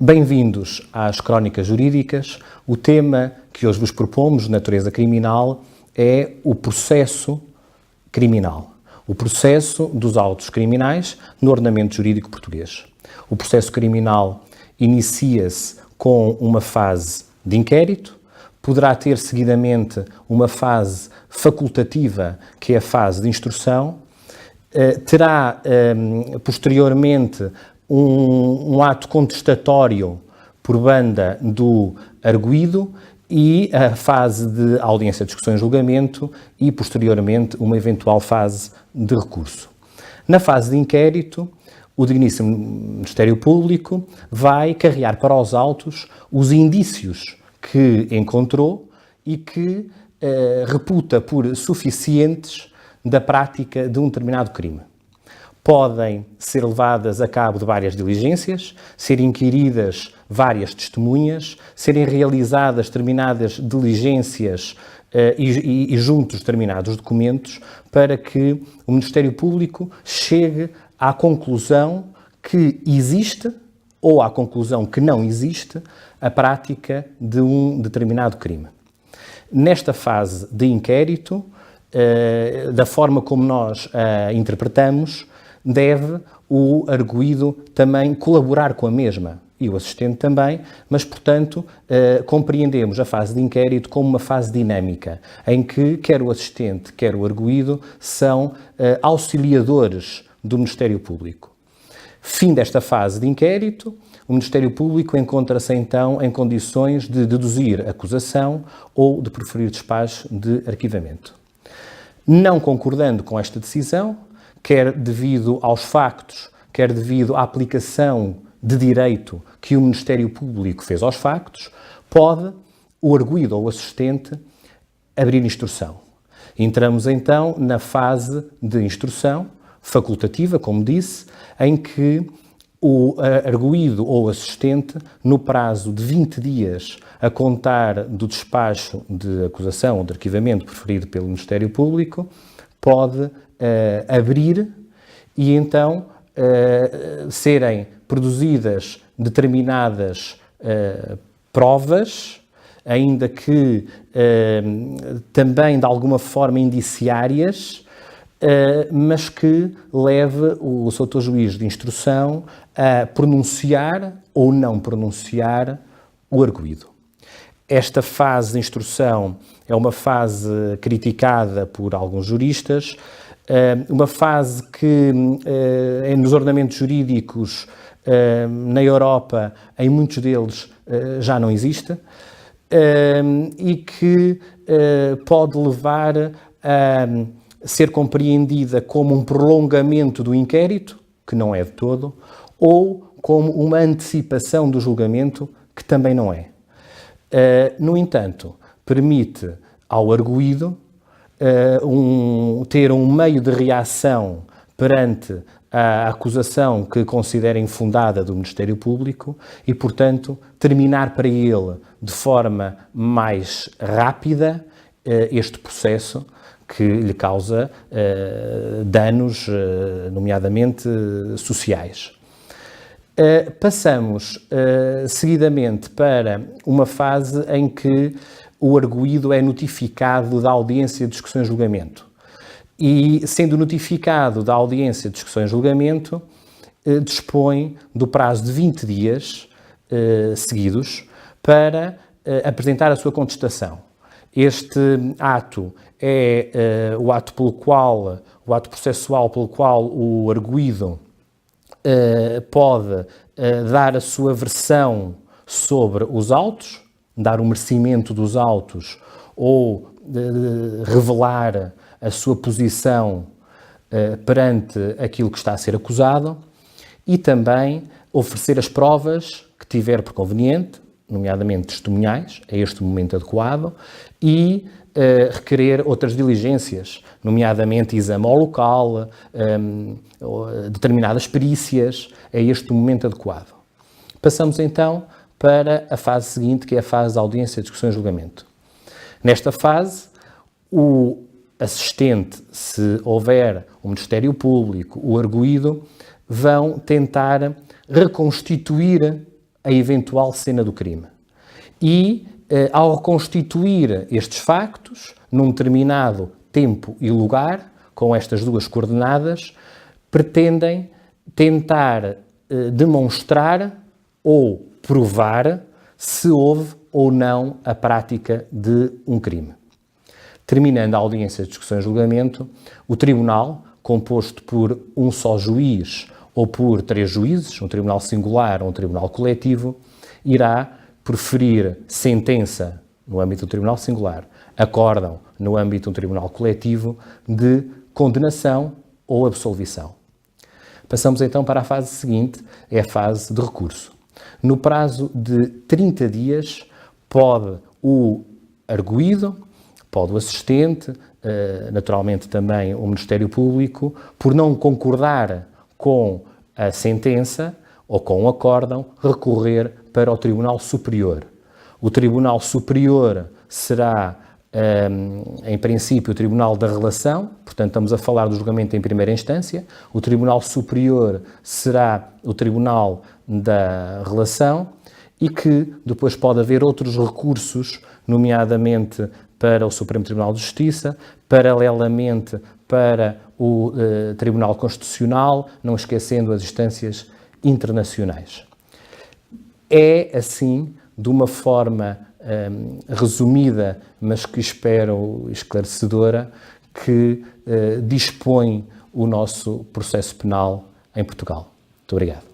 Bem-vindos às Crónicas Jurídicas. O tema que hoje vos propomos, de natureza criminal, é o processo criminal. O processo dos autos criminais no ordenamento jurídico português. O processo criminal inicia-se com uma fase de inquérito, poderá ter seguidamente uma fase facultativa, que é a fase de instrução, terá posteriormente um ato contestatório por banda do arguido e a fase de audiência, discussão e julgamento e, posteriormente, uma eventual fase de recurso. Na fase de inquérito, o digníssimo Ministério Público vai carregar para os autos os indícios que encontrou e que reputa por suficientes da prática de um determinado crime. Podem ser levadas a cabo de várias diligências, serem inquiridas várias testemunhas, serem realizadas determinadas diligências e juntos determinados documentos para que o Ministério Público chegue à conclusão que existe ou à conclusão que não existe a prática de um determinado crime. Nesta fase de inquérito, da forma como nós a interpretamos, deve o arguido também colaborar com a mesma e o assistente também, mas, portanto, compreendemos a fase de inquérito como uma fase dinâmica, em que quer o assistente, quer o arguido são auxiliadores do Ministério Público. Fim desta fase de inquérito, o Ministério Público encontra-se então em condições de deduzir acusação ou de preferir despacho de arquivamento. Não concordando com esta decisão, quer devido aos factos, quer devido à aplicação de direito que o Ministério Público fez aos factos, pode o arguido ou o assistente abrir instrução. Entramos então na fase de instrução facultativa, como disse, em que o arguido ou assistente, no prazo de 20 dias a contar do despacho de acusação ou de arquivamento preferido pelo Ministério Público, pode abrir e então serem produzidas determinadas provas, ainda que também de alguma forma indiciárias, mas que leve o seu autor juiz de instrução a pronunciar ou não pronunciar o arguido. Esta fase de instrução é uma fase criticada por alguns juristas, uma fase que nos ordenamentos jurídicos na Europa, em muitos deles, já não existe e que pode levar a ser compreendida como um prolongamento do inquérito, que não é de todo, ou como uma antecipação do julgamento, que também não é. No entanto, permite ao arguido ter um meio de reação perante a acusação que considera infundada do Ministério Público e, portanto, terminar para ele de forma mais rápida este processo que lhe causa danos, nomeadamente sociais. Passamos seguidamente para uma fase em que o arguido é notificado da audiência de discussão e julgamento. E, sendo notificado da audiência de discussão e julgamento, dispõe do prazo de 20 dias seguidos para apresentar a sua contestação. Este ato é o ato processual pelo qual o arguido pode dar a sua versão sobre os autos, dar o merecimento dos autos ou revelar a sua posição perante aquilo que está a ser acusado e também oferecer as provas que tiver por conveniente, nomeadamente testemunhais, a este momento adequado, e requerer outras diligências, nomeadamente exame ao local, determinadas perícias, a este momento adequado. Passamos então para a fase seguinte, que é a fase da audiência, discussão e julgamento. Nesta fase, o assistente, se houver o Ministério Público, o arguido, vão tentar reconstituir a eventual cena do crime. E, ao reconstituir estes factos, num determinado tempo e lugar, com estas duas coordenadas, pretendem tentar demonstrar ou provar se houve ou não a prática de um crime. Terminando a audiência de discussão e julgamento, o tribunal, composto por um só juiz ou por 3 juízes, um tribunal singular ou um tribunal coletivo, irá proferir sentença no âmbito do tribunal singular, acórdão no âmbito do tribunal coletivo de condenação ou absolvição. Passamos então para a fase seguinte, é a fase de recurso. No prazo de 30 dias, pode o arguido, pode o assistente, naturalmente também o Ministério Público, por não concordar com a sentença ou com o acórdão, recorrer para o Tribunal Superior. O Tribunal Superior será, em princípio, o Tribunal da Relação, portanto estamos a falar do julgamento em primeira instância. O Tribunal Superior será o Tribunal da Relação e que depois pode haver outros recursos, nomeadamente para o Supremo Tribunal de Justiça, paralelamente para o Tribunal Constitucional, não esquecendo as instâncias internacionais. É, assim, de uma forma resumida, mas que espero esclarecedora, que dispõe o nosso processo penal em Portugal. Muito obrigado.